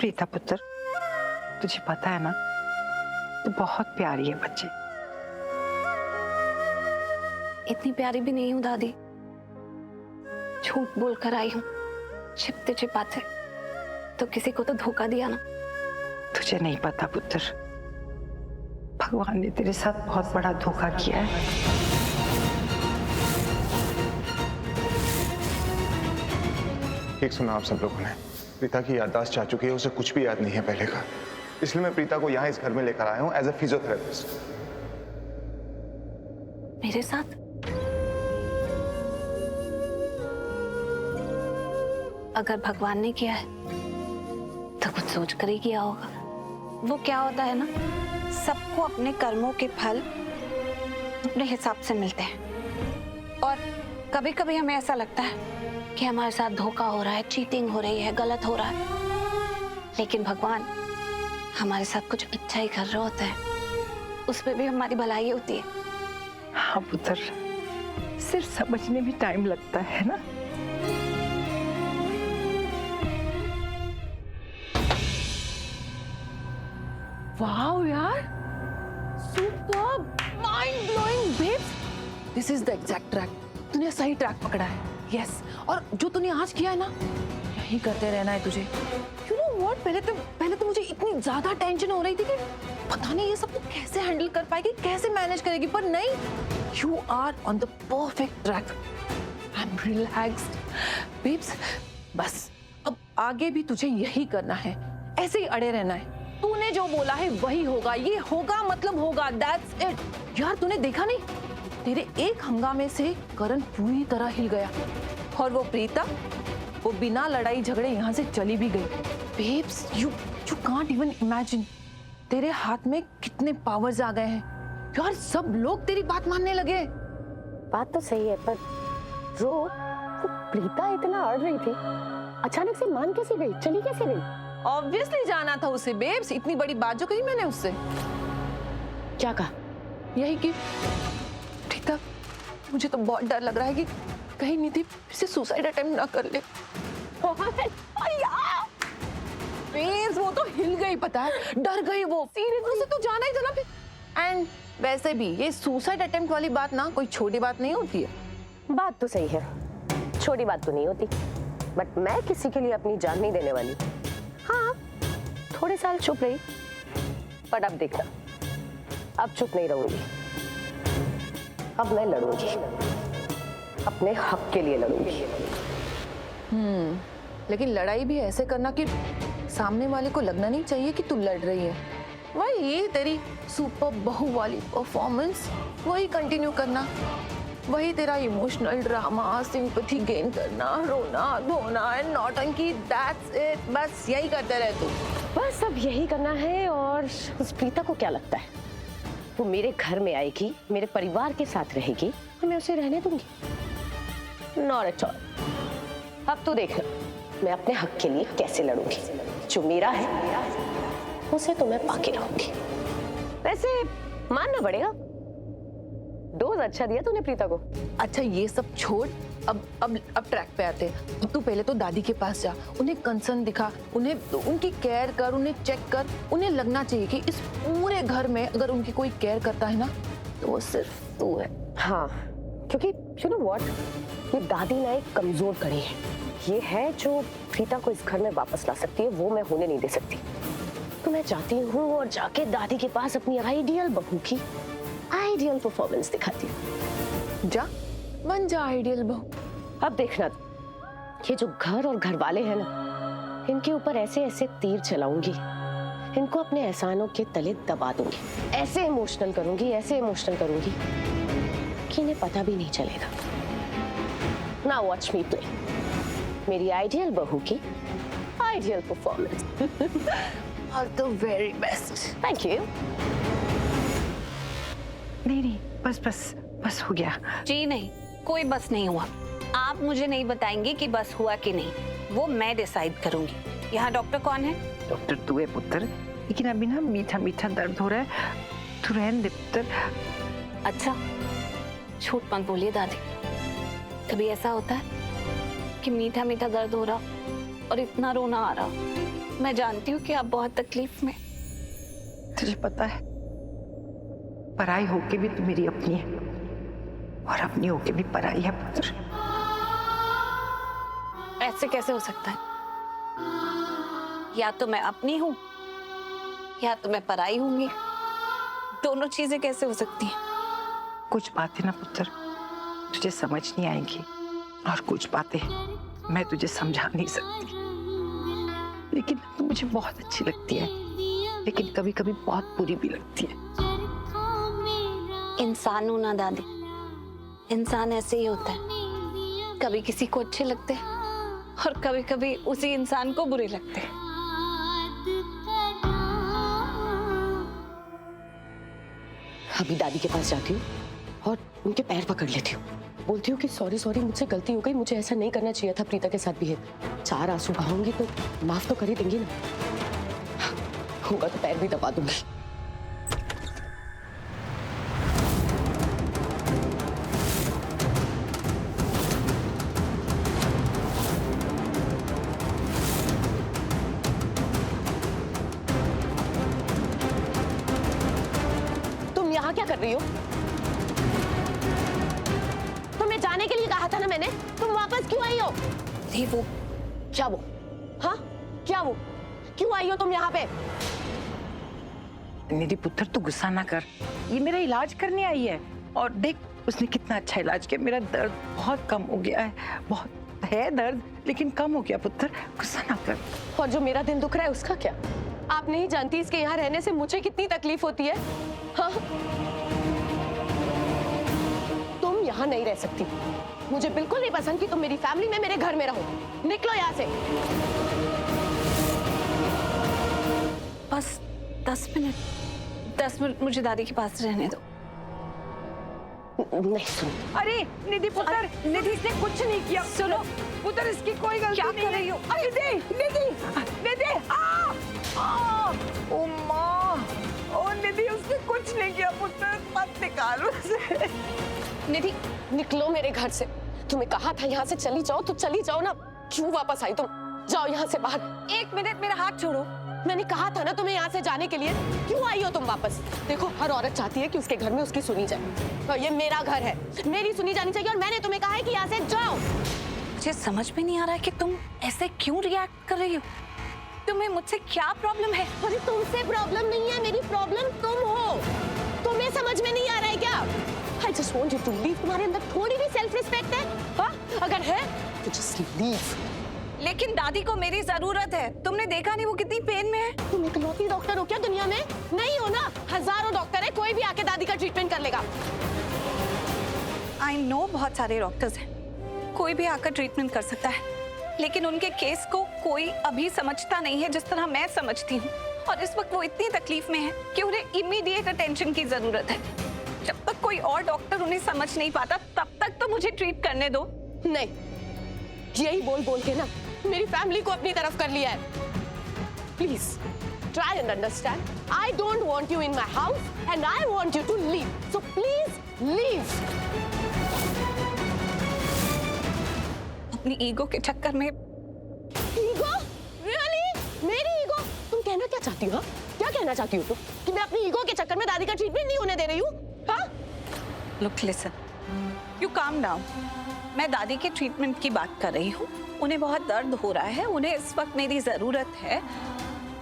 प्रीता पुत्र, तुझे पता है ना, तू बहुत प्यारी है बच्चे। इतनी प्यारी भी नहीं हूँ दादी, झूठ बोलकर आई हूँ छिपते छिपाते, तो किसी को तो धोखा दिया ना। तुझे नहीं पता पुत्र, भगवान ने तेरे साथ बहुत बड़ा धोखा किया है। एक सुना आप सब लोगों ने, प्रीता की याददाश्त जा चुकी है, उसे कुछ भी याद नहीं है पहले का। इसलिए मैं प्रीता को यहाँ इस घर में लेकर आया हूँ एज अ फिजियोथेरेपिस्ट। मेरे साथ? अगर भगवान ने किया है तो कुछ सोच कर ही किया होगा। वो क्या होता है ना, सबको अपने कर्मों के फल अपने हिसाब से मिलते हैं, और कभी कभी हमें ऐसा लगता है कि हमारे साथ धोखा हो रहा है, चीटिंग हो रही है, गलत हो रहा है, लेकिन भगवान हमारे साथ कुछ अच्छा ही कर रहा होता है, उसमें भी हमारी भलाई होती है। हाँ पुत्र, सिर्फ समझने में टाइम लगता है ना। वाओ यार, superb, mind blowing babes, this is the exact track. तूने सही ट्रैक पकड़ा है। यस, और जो तूने आज किया है ना, यही करते रहना है तुझे। यू नो व्हाट, पहले तो मुझे इतनी ज्यादा टेंशन हो रही थी कि पता नहीं ये सब तू कैसे हैंडल कर पाएगी, कैसे मैनेज करेगी, पर नहीं, you are on the perfect track. I am relaxed babes. बस अब आगे भी तुझे यही करना है, ऐसे ही अड़े रहना है। तूने जो बोला है वही होगा, ये होगा मतलब होगा, दैट्स इट। यार तूने देखा नहीं, तेरे एक हंगामे से करण पूरी तरह हिल गया, और वो प्रीता, वो बिना लड़ाई झगड़े यहाँ से चली भी गई। Babes, you can't even imagine तेरे हाथ में कितने पावर्स आ गए हैं। यार सब लोग तेरी बात मानने लगे। बात तो सही है, पर वो प्रीता इतना अड़ रही थी, अचानक से मान कैसे गई, चली कैसे गई? ऑब्वियसली जाना था उसे बेब्स, इतनी बड़ी बात जो कही मैंने उससे। क्या कहा? यही कि प्रीता, मुझे तो बहुत डर लग रहा है कि कहीं निधि फिर से सुसाइड अटेम्प्ट ना कर ले। बेब्स, वो तो हिल गई, पता है, डर गई वो। सीरियसली तो जाना ही था ना फिर। एंड वैसे भी ये सुसाइड अटेम्प्ट वाली बात ना कोई छोटी बात नहीं होती है। बात तो सही है, छोटी बात तो नहीं होती, बट मैं किसी के लिए अपनी जान नहीं देने वाली। हाँ, थोड़े साल चुप रही, पर अब देखना, अब चुप नहीं रहूंगी, अब मैं लड़ूंगी, अपने हक के लिए लड़ूंगी। लेकिन लड़ाई भी ऐसे करना कि सामने वाले को लगना नहीं चाहिए कि तू लड़ रही है। वही तेरी सुपर बहू वाली परफॉर्मेंस, वही कंटिन्यू करना, वही तेरा इमोशनल ड्रामा, सिंपैथी गेन करना, रोना धोना एंड नौटंकी, दैट्स इट। बस यही करते रहे तू। बस अब यही करना है। और उस प्रीता को क्या लगता है, वो मेरे घर में आएगी, मेरे परिवार के साथ रहेगी और मैं उसे रहने दूंगी? Not at all. अब तो देखना मैं अपने हक के लिए कैसे लड़ूंगी, जो मेरा है उसे तो मैं पाके रहूंगी। वैसे मानना पड़ेगा, डोज अच्छा दिया तूने प्रीता को। अच्छा ये सब छोड़, अब ट्रैक पे आते हैं। अब तू पहले तो दादी के पास जा, उन्हें कंसर्न दिखा, उन्हें उनकी केयर कर, उन्हें चेक कर। उन्हें लगना चाहिए कि इस पूरे घर में अगर उनकी कोई केयर करता है ना, तो वो सिर्फ तू है। हाँ, क्योंकि यू नो व्हाट, ये दादी ना एक कमजोर कड़ी है, ये है जो प्रीता को इस घर में वापस ला सकती है, वो मैं होने नहीं दे सकती। तो मैं चाहती हूँ और जाके दादी के पास अपनी आइडियल बहू की आइडियल परफॉर्मेंस दिखाती हूँ। जा, बन जा आइडियल बहू। अब देखना, ये जो घर और घर वाले हैं ना, इनके ऊपर ऐसे ऐसे तीर चलाऊंगी, इनको अपने एहसानों के तले दबा दूंगी, ऐसे इमोशनल करूंगी कि इन्हें पता भी नहीं चलेगा। नाउ वॉच मी प्ले, मेरी आइडियल बहू की ideal performance. All the very best. Thank you. नहीं, बस हो गया। जी नहीं, कोई बस नहीं हुआ। आप मुझे नहीं बताएंगे कि बस हुआ कि नहीं, वो मैं डिसाइड करूंगी। यहाँ डॉक्टर कौन है? डॉक्टर तू है पुत्र, लेकिन अभी ना मीठा मीठा दर्द हो रहा है, तू रहने दे पुत्र। अच्छा, झूठ मत बोलिए दादी, कभी ऐसा होता है कि मीठा मीठा दर्द हो रहा और इतना रोना आ रहा? मैं जानती हूँ कि आप बहुत तकलीफ में। तुझे पता है, पराई होके भी तू मेरी अपनी है और अपनी होके भी पराई है पुत्र। ऐसे कैसे हो सकता है? या तो मैं अपनी हूँ या तो मैं पराई होंगी। दोनों चीजें कैसे हो सकती हैं? कुछ बातें ना पुत्र तुझे समझ नहीं आएंगी और कुछ बातें मैं तुझे समझा नहीं सकती। लेकिन तू मुझे बहुत अच्छी लगती है, लेकिन कभी कभी बहुत बुरी भी लगती है। इंसान हूं ना दादी, इंसान ऐसे ही होता है। कभी किसी को अच्छे लगते हैं और कभी कभी उसी इंसान को बुरे लगते हैं। अभी दादी के पास जाती हूँ और उनके पैर पकड़ लेती हूँ, बोलती हूँ कि सॉरी सॉरी, मुझसे गलती हो गई, मुझे ऐसा नहीं करना चाहिए था प्रीता के साथ बिहेव। 4 आंसू बहाऊंगी तो माफ तो कर ही देंगी ना, होगा तो पैर भी दबा दूंगी। तुम यहाँ क्या कर रही हो? तुम्हें जाने के लिए कहा था ना मैंने, तुम वापस क्यों आई हो? नहीं वो क्या वो? हाँ क्या वो? क्यों आई हो तुम यहाँ पे? निधि पुत्र तू गुस्सा ना कर, ये मेरा इलाज करने आई है और देख उसने कितना अच्छा इलाज किया। मेरा दर्द बहुत कम हो गया है, बहुत है दर्द लेकिन कम हो गया पुत्र, गुस्सा ना कर। और जो मेरा दिल दुख रहा है उसका क्या? आप नहीं जानती इसके यहाँ रहने से मुझे कितनी तकलीफ होती है। हाँ? तुम यहाँ नहीं रह सकती, मुझे बिल्कुल नहीं पसंद कि तुम मेरी फैमिली में मेरे घर में रहो। निकलो यहाँ से। बस 10 मिनट मुझे दादी के पास रहने दो। नहीं सुनो। अरे निधि पुत्र, निधि इसने कुछ नहीं किया। सुनो पुत्र इसकी कोई गलती क्या नहीं कर रही हो? निधि निधि निधि ओ माँ, ओ निधि उसने कुछ नहीं किया पुत्र, मत निकालो उसे। निधि निकलो मेरे घर से। तुम्हें कहा था यहाँ से चली जाओ तो चली जाओ ना, क्यों वापस आई तुम? जाओ यहाँ से बाहर। 1 मिनट मेरा हाथ छोड़ो। मैंने कहा था ना तुम्हें यहाँ से जाने के लिए, क्यों आई हो तुम वापस? देखो हर औरत चाहती है कि उसके घर में उसकी सुनी जाए, और ये मेरा घर है, मेरी सुनी जानी चाहिए। और मैंने तुम्हें कहा है कि यहाँ से जाओ। मुझे समझ में नहीं आ रहा है कि तुम ऐसे क्यों रिएक्ट कर रही हो। तुम्हें मुझसे क्या प्रॉब्लम है? अरे तुमसे प्रॉब्लम नहीं है, मेरी प्रॉब्लम तुम हो। तुम्हें समझ में नहीं आ रहा है क्या? I just want you to leave। तुम्हारे अंदर थोड़ी भी सेल्फ रिस्पेक्ट है? हाँ? अगर है तो just leave। लेकिन दादी को मेरी जरूरत है। तुमने देखा नहीं वो कितनी पेन में है। तुम इकलौती डॉक्टर हो क्या दुनिया में? नहीं हो ना, हजारों डॉक्टर है, कोई भी आके दादी का ट्रीटमेंट कर लेगा। आई नो बहुत सारे डॉक्टर्स हैं, कोई भी आकर ट्रीटमेंट कर सकता है, लेकिन उनके केस को कोई अभी समझता नहीं है जिस तरह मैं समझती हूँ। और इस वक्त वो इतनी तकलीफ में है कि उन्हें इमीडिएट अटेंशन की जरूरत है। जब तक कोई और डॉक्टर उन्हें समझ नहीं पाता तब तक तो मुझे ट्रीट करने दो। नहीं, यही बोल बोल के ना मेरी फैमिली को अपनी तरफ कर लिया है। Please try and understand. I don't want you in my house and I want you to leave. So please leave. अपनी ईगो के चक्कर में। ईगो? Really? मेरी ईगो? तुम कहना क्या चाहती हो? क्या कहना चाहती हो तुम? कि मैं अपनी ईगो के चक्कर में दादी का ट्रीटमेंट नहीं होने दे रही हूँ? हाँ? Look, listen. You calm down. मैं दादी के ट्रीटमेंट की बात कर रही हूँ। उन्हें बहुत दर्द हो रहा है, उन्हें इस वक्त मेरी जरूरत है।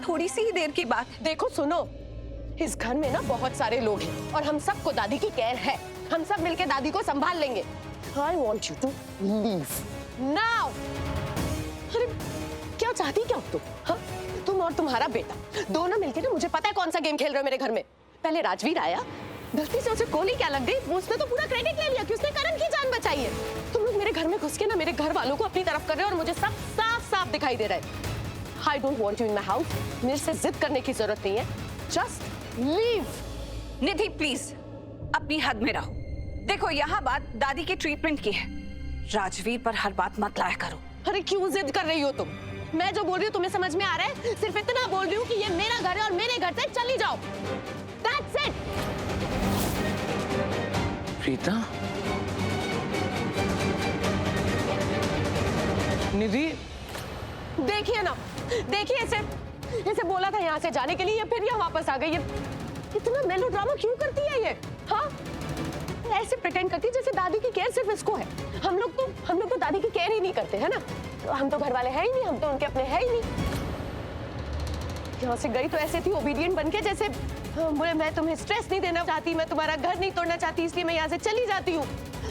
थोड़ी सी ही देर की बात है। देखो सुनो, इस घर में ना बहुत सारे लोग हैं और हम सबको दादी की केयर है। हम सब मिलके दादी को संभाल लेंगे। I want you to leave now. अरे क्या चाहती क्या हो तुम? हाँ? तुम और तुम्हारा बेटा दोनों मिलके ना, मुझे पता है कौन सा गेम खेल रहे हो मेरे घर में। पहले राजवीर आया, गलती से उसे गोली क्या लग गई, उसने तो पूरा क्रेडिट ले लिया कि उसने करण की जान बचाई है। तुम लोग मेरे घर में घुस के ना मेरे घर वालों को अपनी तरफ कर रहे हो और मुझे सब साफ साफ दिखाई दे रहा है। I don't want you in my house. मेरे से जिद करने की जरूरत नहीं है। Just leave. निधि प्लीज अपनी हद में रहो। देखो यहाँ बात दादी के ट्रीटमेंट की है, राजवीर पर हर बात मत लाया करो। अरे क्यों जिद कर रही हो तुम? मैं जो बोल रही हूँ तुम्हें समझ में आ रहा है? सिर्फ इतना बोल रही हूँ कि ये मेरा घर है और मेरे घर से चली जाओ। That's it. प्रीता, निधि, देखिए ना, देखिए इसे, इसे बोला था यहाँ से जाने के लिए, फिर यहाँ वापस आ गई है। इतना मेलोड्रामा क्यों करती है ये? हाँ, ऐसे प्रिटेंड करती है जैसे दादी की केयर सिर्फ इसको है। हम लोग तो दादी की केयर ही नहीं करते, है ना? तो हम तो घर वाले हैं ही नहीं, हम तो उनके अपने हैं ही नहीं। यहाँ से गई तो ऐसे थी ओबीडियंट बनके, जैसे बोले मैं तुम्हें स्ट्रेस नहीं देना चाहती, मैं तुम्हारा घर नहीं तोड़ना चाहती, इसलिए मैं यहाँ से चली जाती हूँ।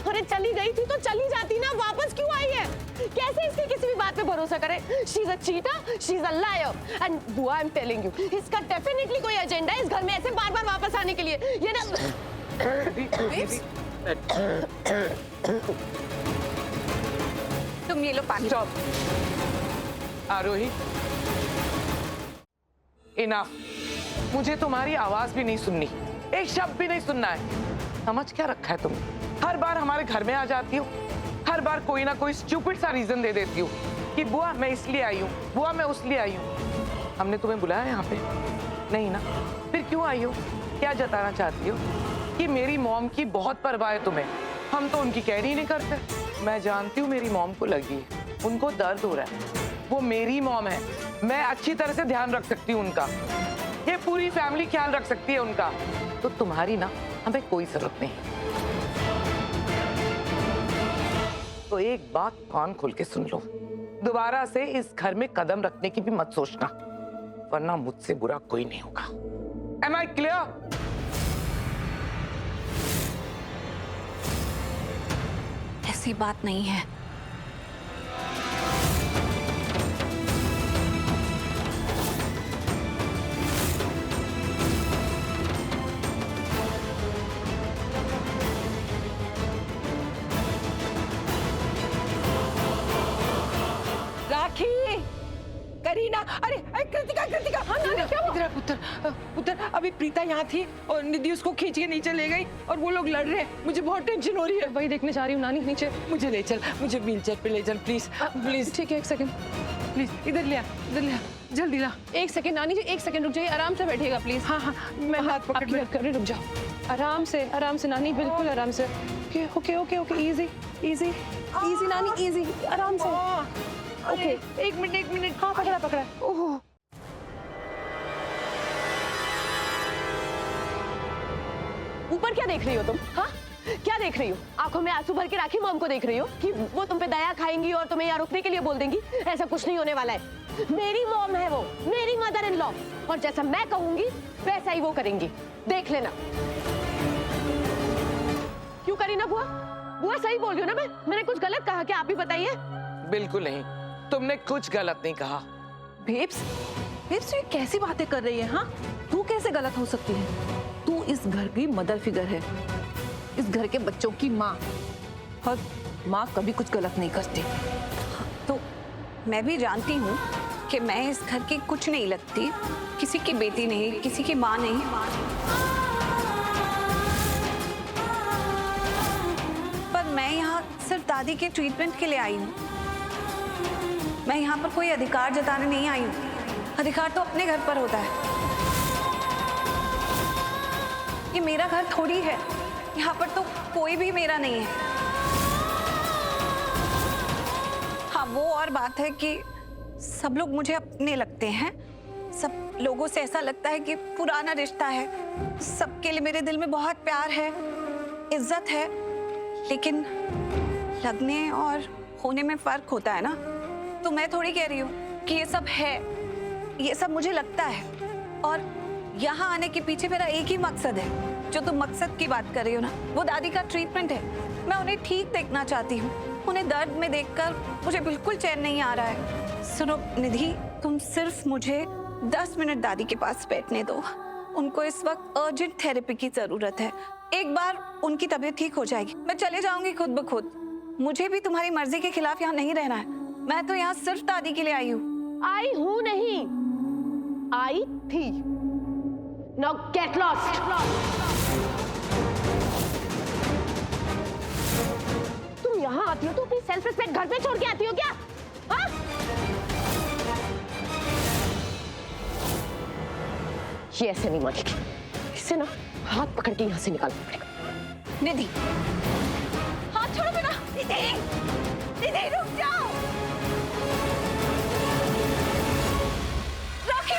अरे चली गई थी तो चली जाती ना, वापस क्यों आई है? कैसे इसकी किसी भी बात पे भरोसा करे? She is a cheater, she is a liar and बुआ, आई एम टेलिंग यू, इसका डेफिनेटली कोई एजेंडा है इस घर में ऐसे बार-बार वापस आने के लिए। ये ना तुम ये लो पानी। आरोही, इनफ। मुझे तुम्हारी आवाज भी नहीं सुननी, एक शब्द भी नहीं सुनना है। समझ क्या रखा है तुमने? हर बार हमारे घर में आ जाती हो, हर बार कोई ना कोई स्टूपिड सा रीजन दे देती हो कि बुआ मैं इसलिए आई हूँ, बुआ मैं उसलिए आई हूँ। हमने तुम्हें बुलाया यहाँ पे? नहीं ना, फिर क्यों आई हो? क्या जताना चाहती हो कि मेरी मॉम की बहुत परवाह है तुम्हें? हम तो उनकी केयर ही नहीं करते। मैं जानती हूँ मेरी मॉम को लगी है, उनको दर्द हो रहा है। वो मेरी मॉम है, मैं अच्छी तरह से ध्यान रख सकती हूँ उनका, ये पूरी फैमिली ख्याल रख सकती है उनका। तो तुम्हारी ना हमें कोई जरूरत नहीं। तो एक बात कान खोल के सुन लो, दोबारा से इस घर में कदम रखने की भी मत सोचना, वरना मुझसे बुरा कोई नहीं होगा। Am I clear? ऐसी बात नहीं है। करीना, अरे कृतिका, कृतिका, हाँ नानी क्या हुआ? पुत्र, अभी प्रीता यहाँ थी और निधि उसको खींच के नीचे ले गई और वो लोग लड़ रहे हैं। मुझे बहुत टेंशन हो रही है। वही देखने जा रही हूँ नानी, नीचे। मुझे ले चल, मुझे व्हीलचेयर पे ले चल प्लीज, प्लीज। ठीक है, एक सेकंड प्लीज इधर ले आ, जल्दी ला। एक सेकंड नानी जी, एक सेकंड रुक जाइए, आराम से बैठिएगा प्लीज। हाँ हाँ, मैं हाथ पकड़ आपकी हेल्प कर रही, रुक जाओ। आराम से नानी, बिल्कुल आराम से। Okay okay okay, easy easy easy नानी, इजी, आराम से। ओके, एक मिनट। हाँ, पकड़ा। ओह, ऊपर क्या देख रही हो तुम? हाँ, क्या देख रही हो? आंखों में आंसू भर के राखी मॉम को देख रही हो कि वो तुम पे दया खाएंगी और तुम्हें यहाँ रुकने के लिए बोल देंगी? ऐसा कुछ नहीं होने वाला है। मेरी मॉम है वो, मेरी मदर इन लॉ, और जैसा मैं कहूंगी वैसा ही वो करेंगी, देख लेना। क्यों करी ना बुआ? बुआ सही बोल रही हो ना? मैंने कुछ गलत कहा क्या? आप ही बताइए। बिल्कुल नहीं, तुमने कुछ गलत नहीं कहा। बेब्स, ये कैसी बातें कर रही है? हाँ, तू कैसे गलत हो सकती है? तू इस घर की मदर फिगर है, इस घर के बच्चों की माँ, और माँ कभी कुछ गलत नहीं करती। तो मैं भी जानती हूँ कि मैं इस घर की कुछ नहीं लगती, किसी की बेटी नहीं, किसी की माँ नहीं। पर मैं यहाँ सिर्फ दादी के ट्रीटमेंट के लिए आई हूँ। मैं यहाँ पर कोई अधिकार जताने नहीं आई हूँ। अधिकार तो अपने घर पर होता है। ये मेरा घर थोड़ी है, यहाँ पर तो कोई भी मेरा नहीं है। हाँ, वो और बात है कि सब लोग मुझे अपने लगते हैं, सब लोगों से ऐसा लगता है कि पुराना रिश्ता है, सबके लिए मेरे दिल में बहुत प्यार है, इज्जत है, लेकिन लगने और होने में फर्क होता है ना। तो मैं थोड़ी कह रही हूँ कि ये सब है, ये सब मुझे लगता है, और यहाँ आने के पीछे मेरा एक ही मकसद है। जो तुम मकसद की बात कर रही हो ना, वो दादी का ट्रीटमेंट है। मैं उन्हें ठीक देखना चाहती हूँ। उन्हें दर्द में देखकर मुझे बिल्कुल चैन नहीं आ रहा है। सुनो निधि, तुम सिर्फ मुझे 10 मिनट दादी के पास बैठने दो। उनको इस वक्त अर्जेंट थेरेपी की जरूरत है। एक बार उनकी तबीयत ठीक हो जाएगी, मैं चले जाऊंगी खुद ब खुद। मुझे भी तुम्हारी मर्जी के खिलाफ यहाँ नहीं रहना है। मैं तो यहाँ सिर्फ दादी के लिए आई हूँ। आई हूँ नहीं, आई थी। Now get lost. तुम यहाँ आती हो तो अपनी सेल्फ रिस्पेक्ट घर पे छोड़ के आती हो क्या? हाँ? ये ऐसे नहीं मानेगी, इसे ना हाथ पकड़ के यहाँ से निकालना पड़ेगा। निधि, हाथ छोड़ो मेरा। निधि रुक जाओ। राखी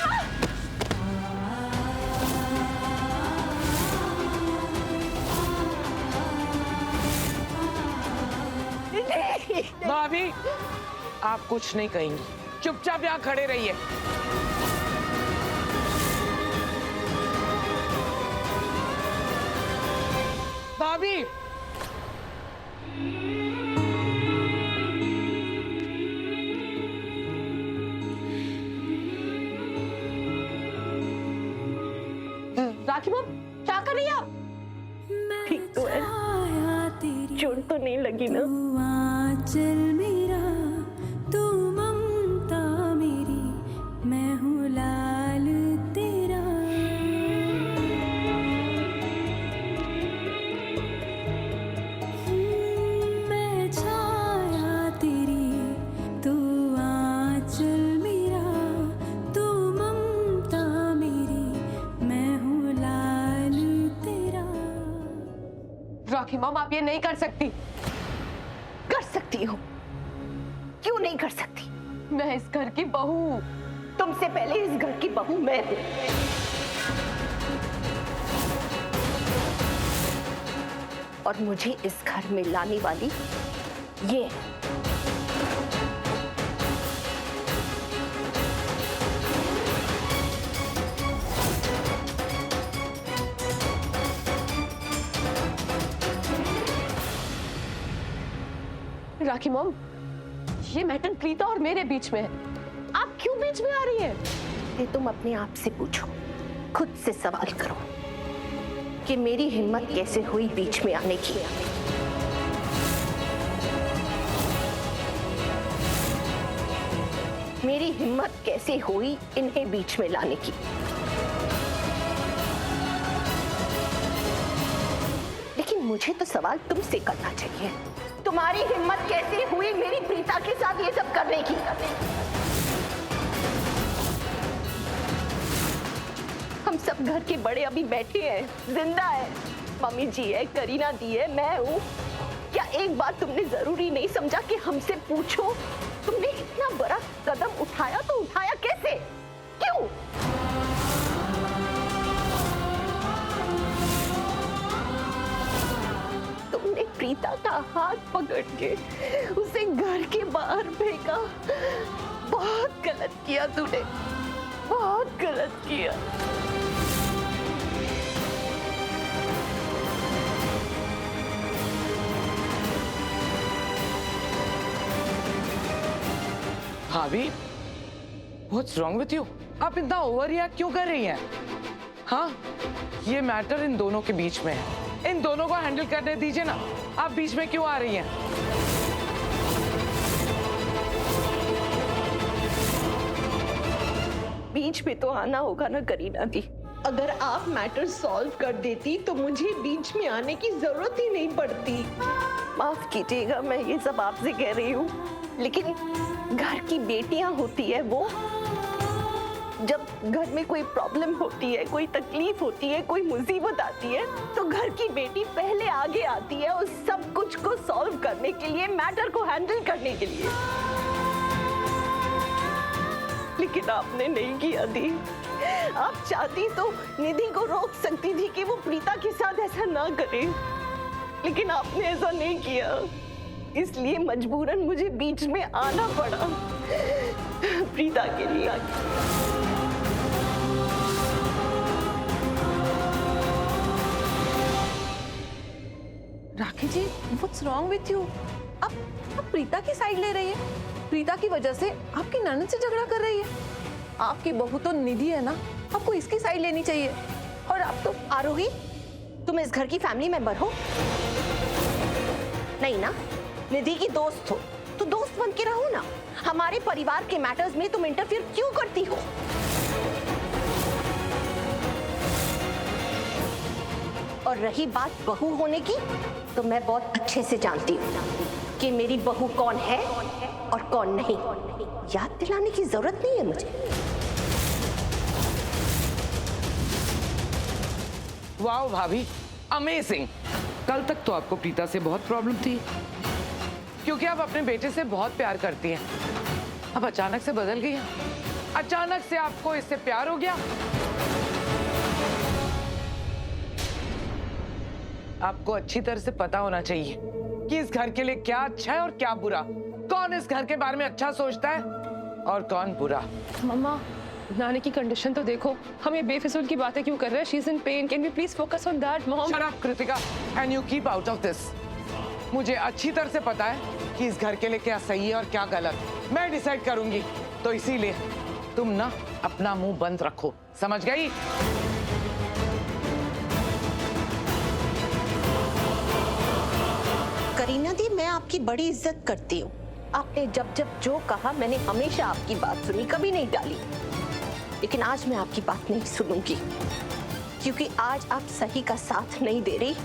भाभी, आप कुछ नहीं कहेंगी, चुपचाप यहाँ खड़े रहिए। भाभी, राखी मॉम, क्या कर रही है आप? ठीक तो है, चोट तो नहीं लगी ना? चल मेरा तू ममता मेरी, मैं हूँ लाल तेरा। मैं छाया तेरी, तू आंचल मेरा, तू ममता मेरी, मैं हूँ लाल तेरा। राखी मॉम, आप ये नहीं कर सकती। कर सकती हो, क्यों नहीं कर सकती? मैं इस घर की बहू हूँ। तुमसे पहले इस घर की बहू मैं हूं। और मुझे इस घर में लाने वाली ये राखी मॉम, ये मैटर प्रीता और मेरे बीच में है। आप क्यों बीच में आ रही हैं? ये तुम अपने आप से पूछो, खुद से सवाल करो कि मेरी हिम्मत कैसे हुई बीच में आने की। मेरी हिम्मत कैसे हुई इन्हें बीच में लाने की। लेकिन मुझे तो सवाल तुमसे करना चाहिए, तुम्हारी हिम्मत कैसे हुई मेरी प्रीता के साथ ये सब करने की। हम सब घर के बड़े अभी बैठे हैं, जिंदा है, मम्मी जी है, करीना दी है, मैं हूँ। क्या एक बात तुमने जरूरी नहीं समझा कि हमसे पूछो, तुमने इतना बड़ा कदम उठाया तो उठाया कैसे, क्यों? तुमने प्रीता का हाथ पकड़ के उसे घर के बाहर फेंका। बहुत गलत किया तूने, बहुत गलत किया। भाभी, व्हाट्स रॉन्ग विथ यू? आप इतना ओवर रिएक्ट क्यों कर रही हैं? हाँ, ये मैटर इन दोनों के बीच में है, इन दोनों को हैंडल करने दीजिए ना। आप बीच में क्यों आ रही हैं? बीच में तो आना होगा ना करीना दी। अगर आप मैटर सॉल्व कर देती तो मुझे बीच में आने की जरूरत ही नहीं पड़ती। माफ कीजिएगा, मैं ये सब आपसे कह रही हूँ, लेकिन घर की बेटियां होती है वो, जब घर में कोई प्रॉब्लम होती है, कोई तकलीफ होती है, कोई मुसीबत आती है, तो घर की बेटी पहले आगे आती है उस सब कुछ को सॉल्व करने के लिए, मैटर को हैंडल करने के लिए। लेकिन आपने नहीं किया दी। आप चाहती तो निधि को रोक सकती थी कि वो प्रीता के साथ ऐसा ना करे, लेकिन आपने ऐसा नहीं किया, इसलिए मजबूरन मुझे बीच में आना पड़ा प्रीता के लिए। राखी जी, व्हाट्स रॉन्ग विथ यू? आप प्रीता की साइड ले रही है। प्रीता की वजह से आपकी ननद से झगड़ा कर रही है। आपकी बहू तो निधि है ना, आपको इसकी साइड लेनी चाहिए। और अब तो आरोही, तुम इस घर की फैमिली मेंबर हो नहीं ना? निधि की दोस्त हो तो दोस्त बन के रहो ना। हमारे परिवार के मैटर्स में तुम इंटरफियर क्यों करती हो? और रही बात बहू होने की, तो मैं बहुत अच्छे से जानती हूँ कि मेरी बहू कौन है और कौन नहीं। याद दिलाने की जरूरत नहीं है मुझे। वाह भाभी, अमेजिंग। कल तक तो आपको प्रीता से बहुत प्रॉब्लम थी, क्योंकि आप अपने बेटे से बहुत प्यार करती हैं। अब अचानक से बदल गई, अचानक से आपको इससे प्यार हो गया। आपको अच्छी तरह से पता होना चाहिए कि इस घर के लिए क्या अच्छा है और क्या बुरा, कौन इस घर के बारे में अच्छा सोचता है और कौन बुरा। मम्मा, नानी की कंडीशन तो देखो, हम ये बेफिजूल की बातें क्यों कर रहे हैं? She is in pain, can we please focus on that mom? Shut up Kritika and you keep out of this. मुझे अच्छी तरह से पता है कि इस घर के लिए क्या सही है और क्या गलत। मैं डिसाइड करूंगी, तो इसीलिए तुम ना अपना मुंह बंद रखो, समझ गई? करीना दी, मैं आपकी बड़ी इज्जत करती हूँ। आपने जब जब जो कहा मैंने हमेशा आपकी बात सुनी, कभी नहीं टाली। लेकिन आज मैं आपकी बात नहीं सुनूंगी, क्योंकि आज आप सही का साथ नहीं दे रही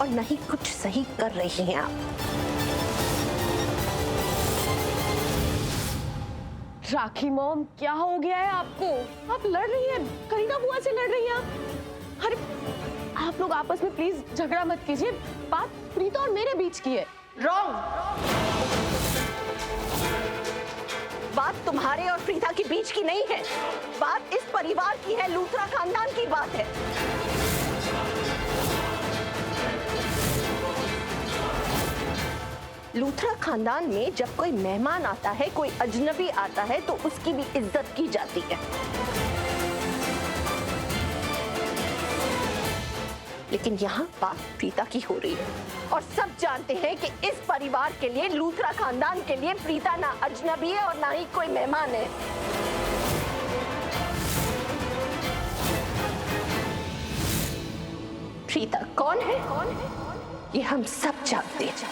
और नहीं कुछ सही कर रही हैं आप। राखी मॉम, क्या हो गया है आपको? आप लड़ रही हैं, करीना बुआ से लड़ रही हैं आप। अरे आप लोग आपस में प्लीज झगड़ा मत कीजिए, बात प्रीता और मेरे बीच की है। रॉन्ग। बात तुम्हारे और प्रीता के बीच की नहीं है, बात इस परिवार की है, लूथरा खानदान की बात है। लूथरा खानदान में जब कोई मेहमान आता है, कोई अजनबी आता है, तो उसकी भी इज्जत की जाती है। लेकिन यहाँ बात प्रीता की हो रही है और सब जानते हैं कि इस परिवार के लिए, लूथरा खानदान के लिए प्रीता ना अजनबी है और ना ही कोई मेहमान है। प्रीता कौन है? ये हम सब जानते हैं।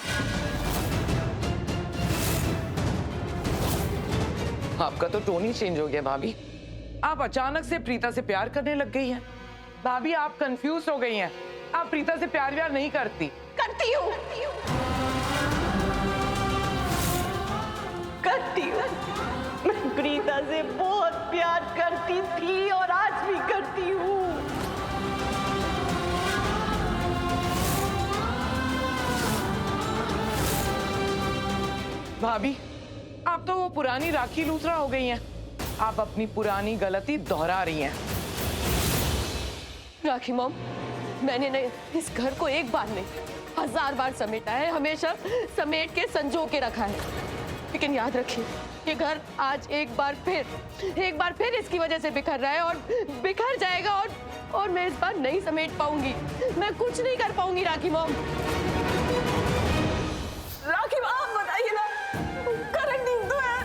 आपका तो टोन ही चेंज हो गया भाभी। आप अचानक से प्रीता से प्यार करने लग गई हैं। भाभी आप कंफ्यूज हो गई हैं। आप प्रीता से प्यार व्यार नहीं करती। करती हूँ, करती हूँ। मैं प्रीता से बहुत प्यार करती थी और आज भी करती हूँ। भाभी आप तो वो पुरानी राखी लूथरा हो गई हैं। आप अपनी पुरानी गलती दोहरा रही हैं। राखी मॉम, मैंने नहीं इस घर को एक बार नहीं 1000 बार समेटा है, हमेशा समेट के संजो के रखा है। लेकिन याद रखिए, ये घर आज एक बार फिर इसकी वजह से बिखर रहा है और बिखर जाएगा और मैं इस बार नहीं समेट पाऊंगी। मैं कुछ नहीं कर पाऊंगी राखी मॉम। राखी मॉम बताइए ना, करंट तो है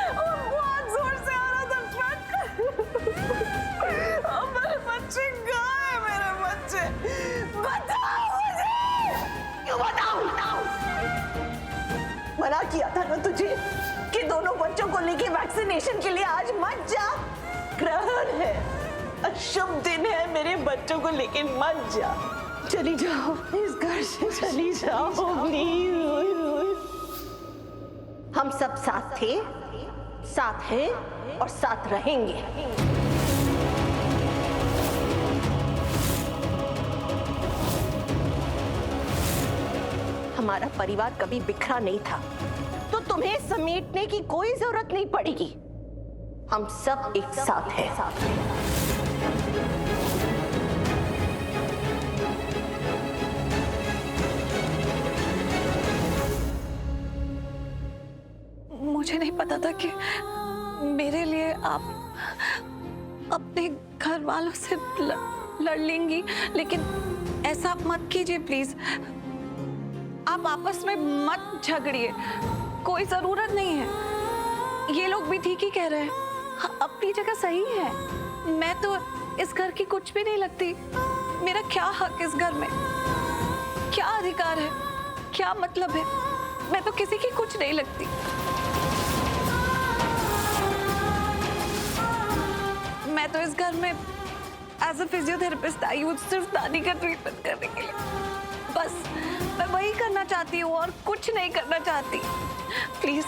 और बहुत जोर से आ रहा था ट्रक। मेरे बच्चे कहाँ हैं? मेरे बच्चे बताओ मुझे, क्यों बताऊं? मना किया था ना तुझे कि दोनों बच्चों को लेके वैक्सीनेशन के लिए आज मत जा। ग्रहण है, अशुभ दिन है, मेरे बच्चों को लेके मत जा। चली जाओ, इस घर से चली जाओ प्लीज। हम सब साथ थे, साथ हैं और साथ रहेंगे। हमारा परिवार कभी बिखरा नहीं था, तो तुम्हें समेटने की कोई जरूरत नहीं पड़ेगी। हम सब एक साथ हैं। मुझे नहीं पता था कि मेरे लिए आप अपने घर वालों से लड़ लेंगी, लेकिन ऐसा आप मत कीजिए प्लीज। आप आपस में मत झगड़िए, कोई जरूरत नहीं है। ये लोग भी ठीक ही कह रहे हैं, अपनी जगह सही है। मैं तो इस घर की कुछ भी नहीं लगती। मेरा क्या हक इस घर में, क्या अधिकार है, क्या मतलब है? मैं तो किसी की कुछ नहीं लगती। मैं तो इस घर में एज अ फिजियोथेरेपिस्ट आई हूँ, सिर्फ दादी का ट्रीटमेंट करने के लिए। बस मैं वही करना चाहती हूँ और कुछ नहीं करना चाहती। प्लीज,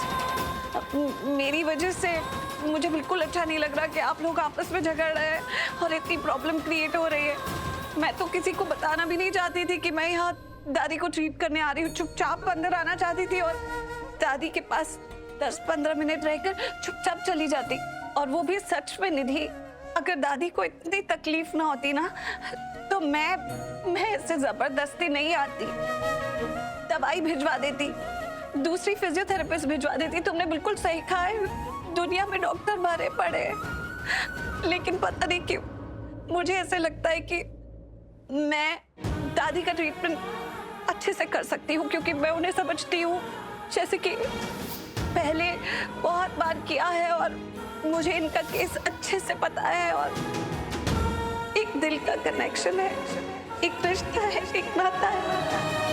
मेरी वजह से मुझे बिल्कुल अच्छा नहीं लग रहा कि आप लोग आपस में झगड़ रहे हैं और इतनी प्रॉब्लम क्रिएट हो रही है। मैं तो किसी को बताना भी नहीं चाहती थी कि मैं यहाँ दादी को ट्रीट करने आ रही हूँ। चुपचाप अंदर आना चाहती थी और दादी के पास 10-15 मिनट रहकर चुपचाप चली जाती। और वो भी सच में निधि, अगर दादी को इतनी तकलीफ ना होती ना, तो मैं इससे जबरदस्ती नहीं आती, दवाई भिजवा देती। दूसरी फिजियोथेरेपिस्ट भिजवा देती। तुमने बिल्कुल सही कहा है, दुनिया में डॉक्टर भरे पड़े हैं। लेकिन पता नहीं क्यों मुझे ऐसे लगता है कि मैं दादी का ट्रीटमेंट अच्छे से कर सकती हूँ, क्योंकि मैं उन्हें समझती हूँ, जैसे कि पहले बहुत बार किया है और मुझे इनका केस अच्छे से पता है। और एक दिल का कनेक्शन है, एक रिश्ता है, एक नाता है।